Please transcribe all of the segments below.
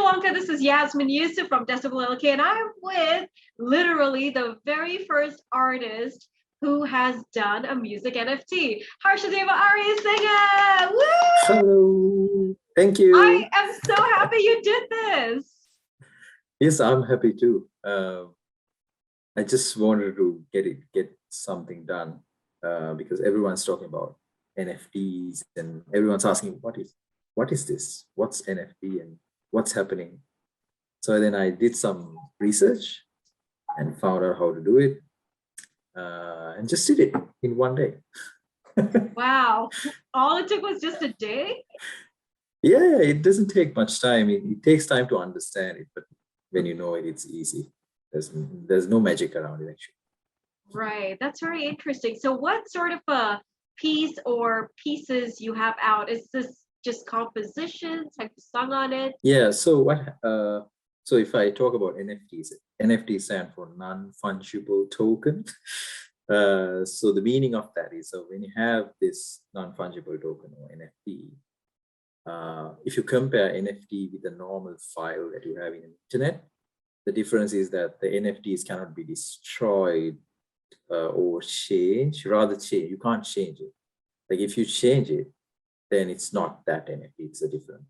Lanka. This is Yasmin Yusuf from DecibelLK, and I'm with literally the very first artist who has done a music NFT. Harshadeva Arya Singha! Woo! Hello, thank you. I am so happy you did this. Yes, I'm happy too. I just wanted to get something done because everyone's talking about NFTs and everyone's asking what is this? What's NFT and what's happening? So then I did some research and found out how to do it and just did it in one day. Wow. All it took was just a day? Yeah, it doesn't take much time. It takes time to understand it, but when you know it, it's easy. There's no magic around it, actually. Right. That's very interesting. So what sort of a piece or pieces you have out? Is this just compositions? Have you sung on it? Yeah, so so if I talk about NFTs, NFT stand for non-fungible token. So the meaning of that is, so when you have this non-fungible token or NFT, if you compare NFT with a normal file that you have in the internet, the difference is that the NFTs cannot be destroyed or changed. Rather change, you can't change it. Like if you change it, then it's not that NFT, it's a different.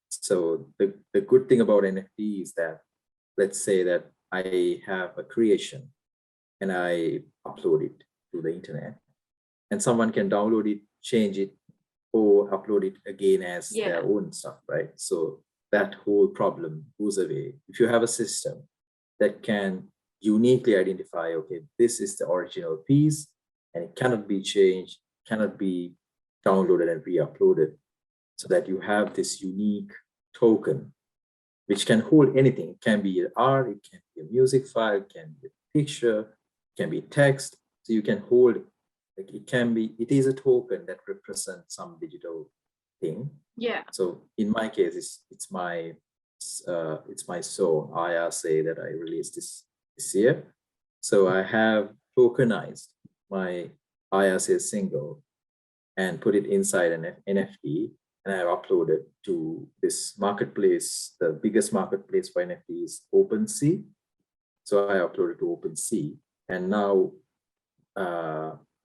So the good thing about NFT is that, let's say that I have a creation and I upload it to the internet, and someone can download it, change it, or upload it again as their own stuff, right? So that whole problem goes away. If you have a system that can uniquely identify, okay, this is the original piece and it cannot be changed, cannot be downloaded and re-uploaded, so that you have this unique token which can hold anything. It can be art, it can be a music file, it can be a picture, it can be text. So you can hold, like it is a token that represents some digital thing. Yeah. So in my case, it's my song I say that I released this year. So I have tokenized my I Say single and put it inside an NFT, and I have uploaded to this marketplace. The biggest marketplace for NFT is OpenSea. So I uploaded to OpenSea, and now,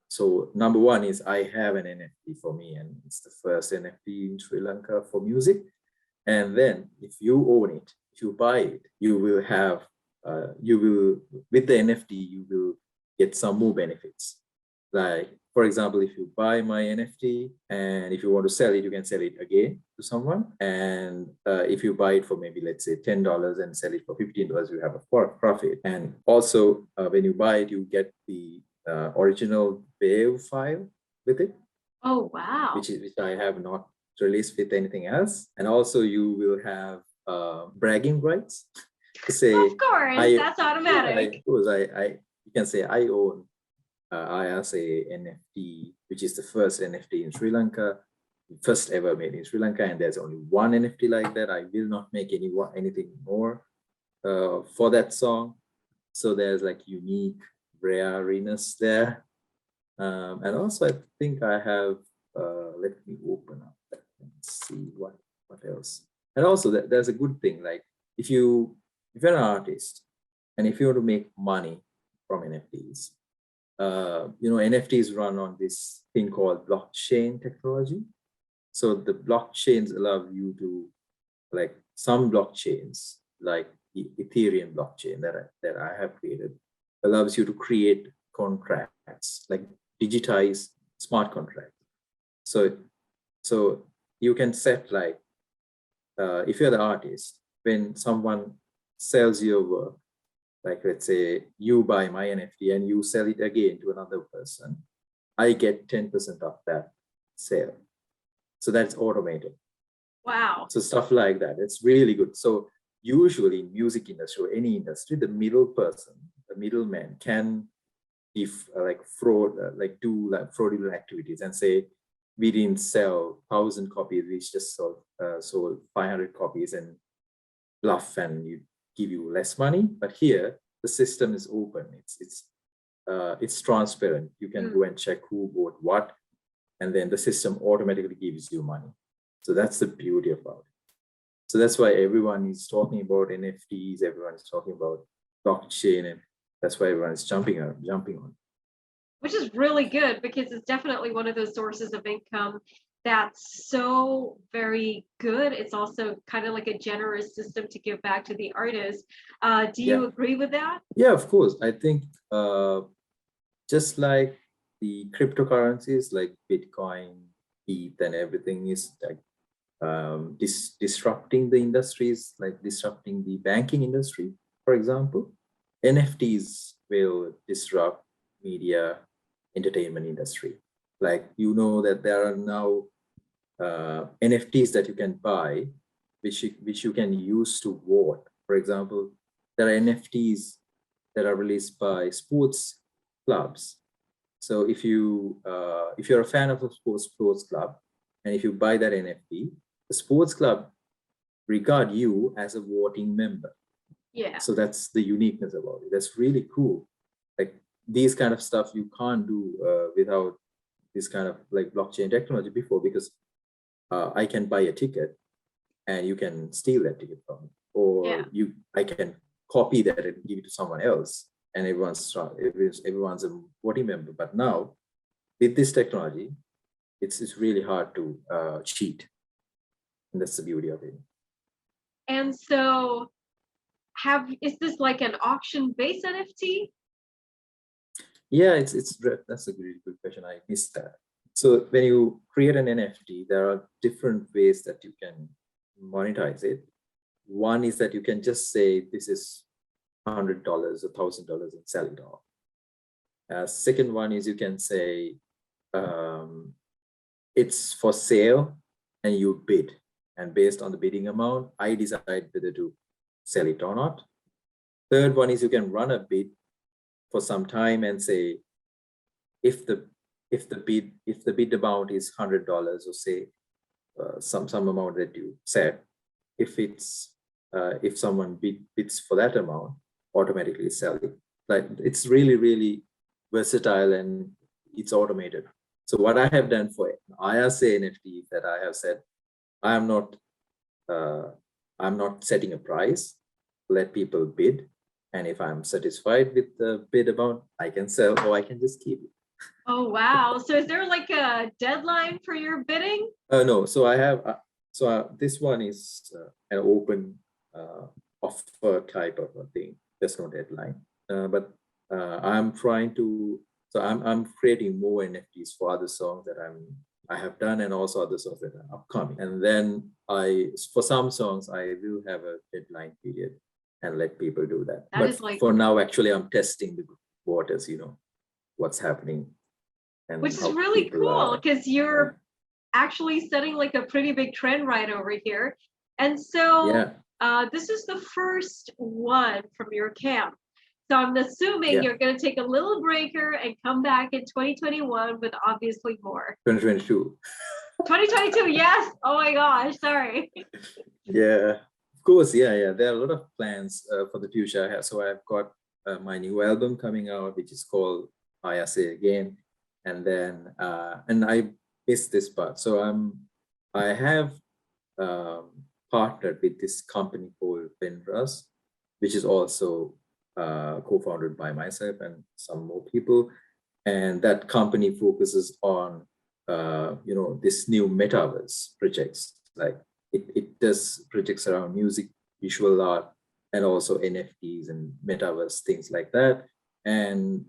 so number one is I have an NFT for me, and it's the first NFT in Sri Lanka for music. And then if you own it, if you buy it, you will have, with the NFT, you will get some more benefits. Like, for example, if you buy my NFT and if you want to sell it, you can sell it again to someone. And if you buy it for maybe, let's say $10 and sell it for $15, you have a profit. And also when you buy it, you get the original wave file with it. Oh, wow. Which I have not released with anything else. And also you will have bragging rights to say, of course, that's automatic. You can say I own I say NFT, which is the first NFT in Sri Lanka, first ever made in Sri Lanka, and there's only one NFT like that. I will not make anything more for that song. So there's like unique rareness there. And also I think I have, let me open up that and see what else. And also there's a good thing, like if you're an artist and if you want to make money from NFTs, NFTs run on this thing called blockchain technology. So the blockchains allow you to, like some blockchains, like the Ethereum blockchain that I have created, allows you to create contracts, like digitize smart contracts. So you can set, like, if you're the artist, when someone sells your work, like let's say you buy my NFT and you sell it again to another person, I get 10% of that sale. So that's automated. Wow. So stuff like that, it's really good. So usually in music industry or any industry, the middleman can, if like fraud, like do like fraudulent activities and say, we didn't sell 1,000 copies, we just sold 500 copies and bluff and give you less money. But here the system is open, it's transparent. You can go and check who bought what, and then the system automatically gives you money. So that's the beauty about it. So that's why everyone is talking about NFTs, everyone is talking about blockchain, and that's why everyone is jumping on. Which is really good because it's definitely one of those sources of income that's so very good. It's also kind of like a generous system to give back to the artists. Do you agree with that? Yeah, of course. I think just like the cryptocurrencies like Bitcoin, ETH, and everything is like disrupting the industries, like disrupting the banking industry, for example. NFTs will disrupt media entertainment industry. Like, you know, that there are now NFTs that you can buy, which you can use to vote. For example, there are NFTs that are released by sports clubs. So if you're a fan of a sports club, and if you buy that NFT, the sports club regard you as a voting member. Yeah. So that's the uniqueness about it. That's really cool. Like, these kind of stuff you can't do without this kind of like blockchain technology before, because I can buy a ticket and you can steal that ticket from me, or I can copy that and give it to someone else, and everyone's a voting member. But now with this technology, it's really hard to cheat, and that's the beauty of it. And so is this like an auction-based NFT? Yeah, that's a really good question. I missed that. So when you create an NFT, there are different ways that you can monetize it. One is that you can just say this is $100 or $1,000 and sell it off. Second one is you can say it's for sale and you bid, and based on the bidding amount, I decide whether to sell it or not. Third one is you can run a bid for some time and say, if the bid amount is $100, or say some amount that you said, if someone bids for that amount, automatically sell it. Like, it's really versatile and it's automated. So what I have done for IRC NFT is that I have said I'm not setting a price. Let people bid, and if I'm satisfied with the bid amount, I can sell, or I can just keep it. Oh wow! So is there like a deadline for your bidding? No. So I have. This one is an open offer type of a thing. There's no deadline. But I'm trying to. So I'm creating more NFTs for other songs that I have done, and also other songs that are upcoming. And then for some songs I will have a deadline period and let people do that. But for now, actually, I'm testing the waters. You know what's happening. And which is really cool, because you're actually setting like a pretty big trend right over here. And so this is the first one from your camp. So I'm assuming you're going to take a little breaker and come back in 2021 with obviously more. 2022. 2022, yes. Oh my gosh, sorry. Yeah, of course. Yeah. There are a lot of plans for the future. So I've got my new album coming out, which is called I Say Again. And then, and I missed this part. So I have partnered with this company called Penras, which is also co-founded by myself and some more people. And that company focuses on, this new metaverse projects. Like it does projects around music, visual art, and also NFTs and metaverse, things like that. And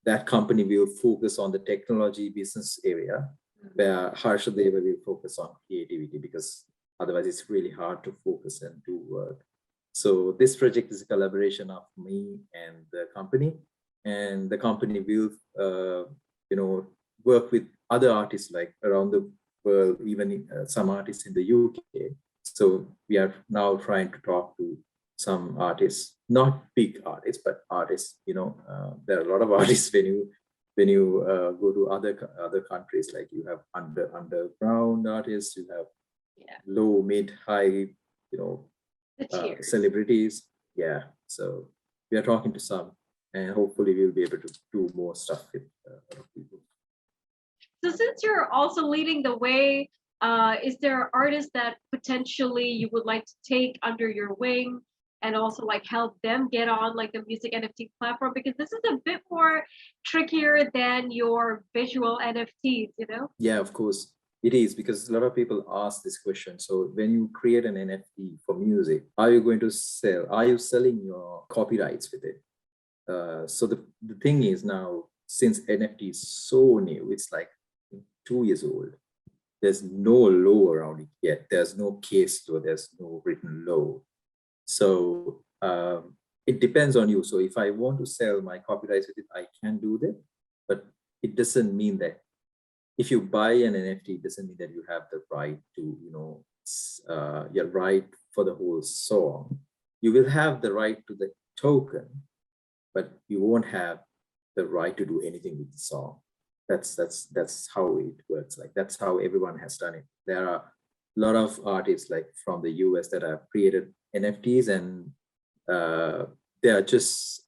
that company will focus on the technology business area, where Harshadeva will focus on creativity, because otherwise it's really hard to focus and do work. So this project is a collaboration of me and the company, and the company will, work with other artists like around the world, even some artists in the UK. So we are now trying to talk to some artists, not big artists, but artists. There are a lot of artists when you go to other countries. Like, you have underground artists, you have low, mid, high, celebrities. Yeah, so we are talking to some, and hopefully we'll be able to do more stuff with other people. So since you're also leading the way is there artists that potentially you would like to take under your wing and also like help them get on like the music NFT platform? Because this is a bit more trickier than your visual NFTs, you know? Yeah, of course. It is, because a lot of people ask this question. So when you create an NFT for music, are you going to sell? Are you selling your copyrights with it? So the thing is now, since NFT is so new, it's like 2 years old. There's no law around it yet. There's no case law. There's no written law. So it depends on you. So if I want to sell my copyrights with it, I can do that. But it doesn't mean that if you buy an NFT, it doesn't mean that you have the right to, your right for the whole song. You will have the right to the token, but you won't have the right to do anything with the song. That's how it works. Like, that's how everyone has done it. There are a lot of artists like from the US that have created NFTs, and they're just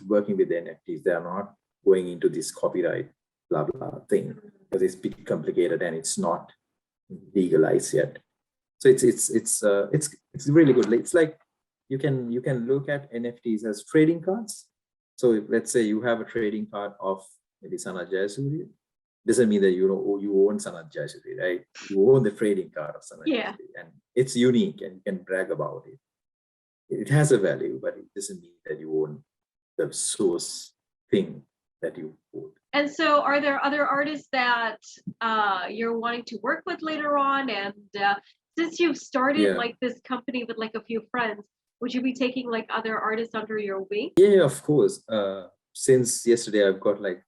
working with the NFTs. They're not going into this copyright blah blah thing, because it's bit complicated and it's not legalized yet. So it's really good. It's like you can look at NFTs as trading cards. So if, let's say you have a trading card of maybe Sanat Jayasuriya, doesn't mean that you own Sanat Jayasuriya, right? You own the trading card of Sanat Jayasuriya, and it's unique and you can brag about it. It has a value, but it doesn't mean that you own the source thing that you own. And so are there other artists that you're wanting to work with later on? And since you've started like this company with like a few friends, would you be taking like other artists under your wing? Yeah, of course. Since yesterday, I've got like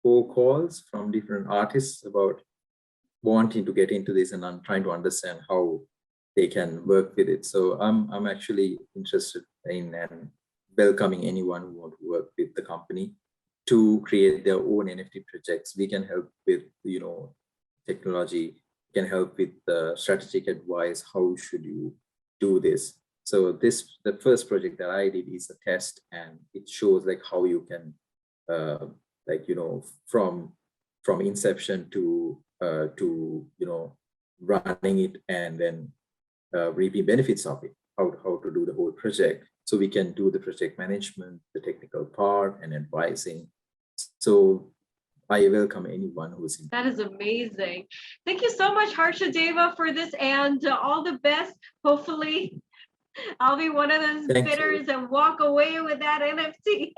4 calls from different artists about wanting to get into this, and I'm trying to understand how they can work with it. So I'm actually interested in welcoming anyone who wants to work with the company to create their own NFT projects. We can help with, technology, can help with the strategic advice. How should you do this? So the first project that I did is a test, and it shows like how you can, from inception to running it, and then reaping benefits of it, how to do the whole project. So we can do the project management, the technical part, and advising. So I welcome anyone who's in. That is amazing. Thank you so much, Harshadeva, for this, and all the best. Hopefully I'll be one of those bidders and walk away with that NFT.